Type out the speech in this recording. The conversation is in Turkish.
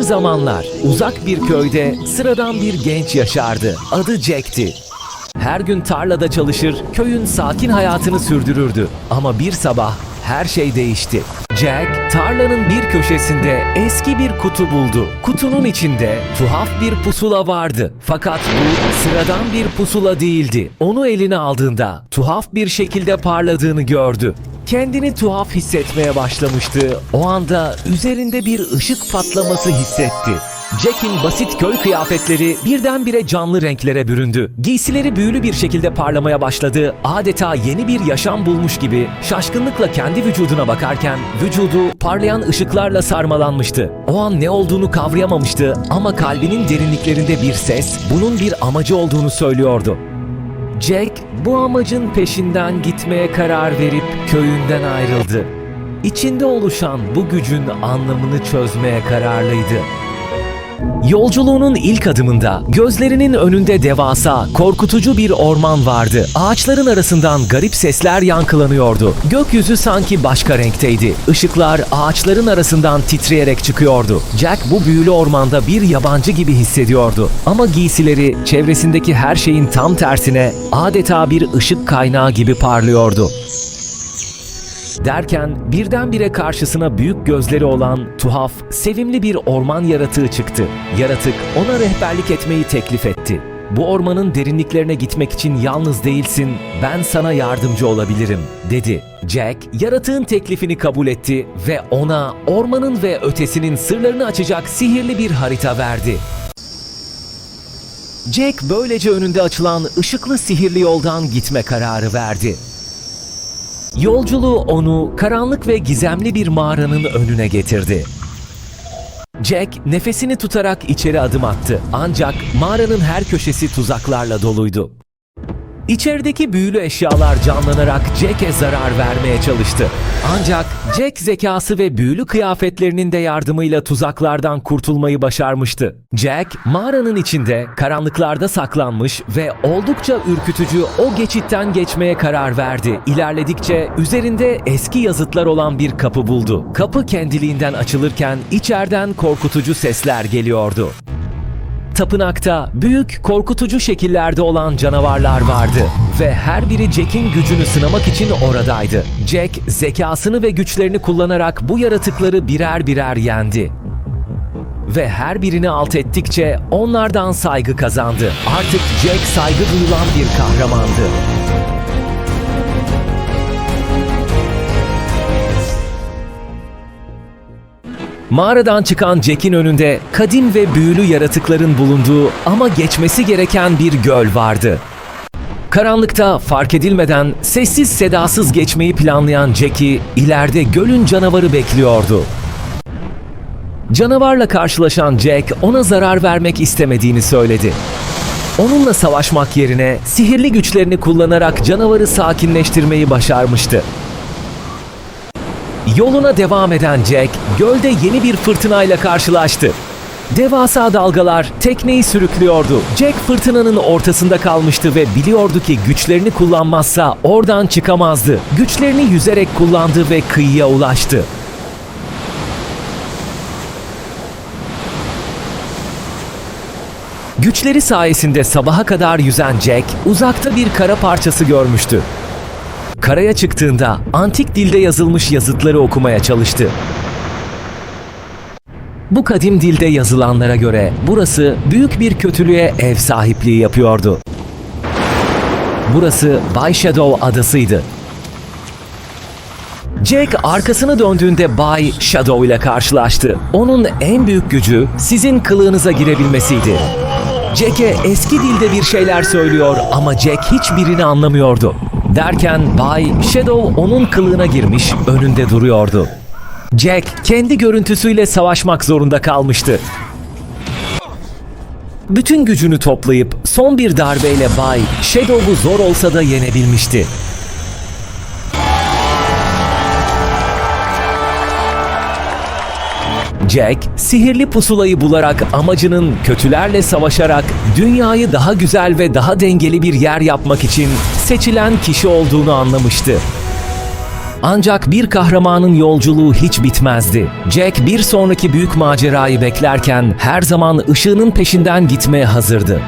zamanlar uzak bir köyde sıradan bir genç yaşardı. Adı Jack'ti. Her gün tarlada çalışır, köyün sakin hayatını sürdürürdü. Ama bir sabah her şey değişti. Jack, tarlanın bir köşesinde eski bir kutu buldu. Kutunun içinde tuhaf bir pusula vardı. Fakat bu sıradan bir pusula değildi. Onu eline aldığında tuhaf bir şekilde parladığını gördü. Kendini tuhaf hissetmeye başlamıştı. O anda üzerinde bir ışık patlaması hissetti. Jack'in basit köy kıyafetleri birdenbire canlı renklere büründü. Giysileri büyülü bir şekilde parlamaya başladı. Adeta yeni bir yaşam bulmuş gibi şaşkınlıkla kendi vücuduna bakarken vücudu parlayan ışıklarla sarmalanmıştı. O an ne olduğunu kavrayamamıştı ama kalbinin derinliklerinde bir ses bunun bir amacı olduğunu söylüyordu. Jack bu amacın peşinden gitmeye karar verip köyünden ayrıldı. İçinde oluşan bu gücün anlamını çözmeye kararlıydı. Yolculuğunun ilk adımında gözlerinin önünde devasa, korkutucu bir orman vardı. Ağaçların arasından garip sesler yankılanıyordu. Gökyüzü sanki başka renkteydi. Işıklar ağaçların arasından titreyerek çıkıyordu. Jack bu büyülü ormanda bir yabancı gibi hissediyordu. Ama giysileri çevresindeki her şeyin tam tersine adeta bir ışık kaynağı gibi parlıyordu. Derken birdenbire karşısına büyük gözleri olan tuhaf, sevimli bir orman yaratığı çıktı. Yaratık ona rehberlik etmeyi teklif etti. "Bu ormanın derinliklerine gitmek için yalnız değilsin, ben sana yardımcı olabilirim," dedi. Jack, yaratığın teklifini kabul etti ve ona ormanın ve ötesinin sırlarını açacak sihirli bir harita verdi. Jack böylece önünde açılan ışıklı sihirli yoldan gitme kararı verdi. Yolculuğu onu karanlık ve gizemli bir mağaranın önüne getirdi. Jack nefesini tutarak içeri adım attı. Ancak mağaranın her köşesi tuzaklarla doluydu. İçerideki büyülü eşyalar canlanarak Jack'e zarar vermeye çalıştı. Ancak Jack zekası ve büyülü kıyafetlerinin de yardımıyla tuzaklardan kurtulmayı başarmıştı. Jack, mağaranın içinde karanlıklarda saklanmış ve oldukça ürkütücü o geçitten geçmeye karar verdi. İlerledikçe üzerinde eski yazıtlar olan bir kapı buldu. Kapı kendiliğinden açılırken içeriden korkutucu sesler geliyordu. Tapınakta büyük, korkutucu şekillerde olan canavarlar vardı ve her biri Jack'in gücünü sınamak için oradaydı. Jack, zekasını ve güçlerini kullanarak bu yaratıkları birer birer yendi. Ve her birini alt ettikçe onlardan saygı kazandı. Artık Jack saygı duyulan bir kahramandı. Mağaradan çıkan Jack'in önünde kadim ve büyülü yaratıkların bulunduğu ama geçmesi gereken bir göl vardı. Karanlıkta fark edilmeden sessiz sedasız geçmeyi planlayan Jack'i ileride gölün canavarı bekliyordu. Canavarla karşılaşan Jack ona zarar vermek istemediğini söyledi. Onunla savaşmak yerine sihirli güçlerini kullanarak canavarı sakinleştirmeyi başarmıştı. Yoluna devam eden Jack, gölde yeni bir fırtınayla karşılaştı. Devasa dalgalar tekneyi sürüklüyordu. Jack fırtınanın ortasında kalmıştı ve biliyordu ki güçlerini kullanmazsa oradan çıkamazdı. Güçlerini yüzerek kullandı ve kıyıya ulaştı. Güçleri sayesinde sabaha kadar yüzen Jack, uzakta bir kara parçası görmüştü. Karaya çıktığında antik dilde yazılmış yazıtları okumaya çalıştı. Bu kadim dilde yazılanlara göre burası büyük bir kötülüğe ev sahipliği yapıyordu. Burası Bay Shadow adasıydı. Jack arkasını döndüğünde Bay Shadow ile karşılaştı. Onun en büyük gücü sizin kılığınıza girebilmesiydi. Jack'e eski dilde bir şeyler söylüyor ama Jack hiçbirini anlamıyordu. Derken Bay Shadow onun kılığına girmiş, önünde duruyordu. Jack kendi görüntüsüyle savaşmak zorunda kalmıştı. Bütün gücünü toplayıp son bir darbeyle Bay Shadow'u zor olsa da yenebilmişti. Jack, sihirli pusulayı bularak amacının kötülerle savaşarak dünyayı daha güzel ve daha dengeli bir yer yapmak için seçilen kişi olduğunu anlamıştı. Ancak bir kahramanın yolculuğu hiç bitmezdi. Jack bir sonraki büyük macerayı beklerken her zaman ışığının peşinden gitmeye hazırdı.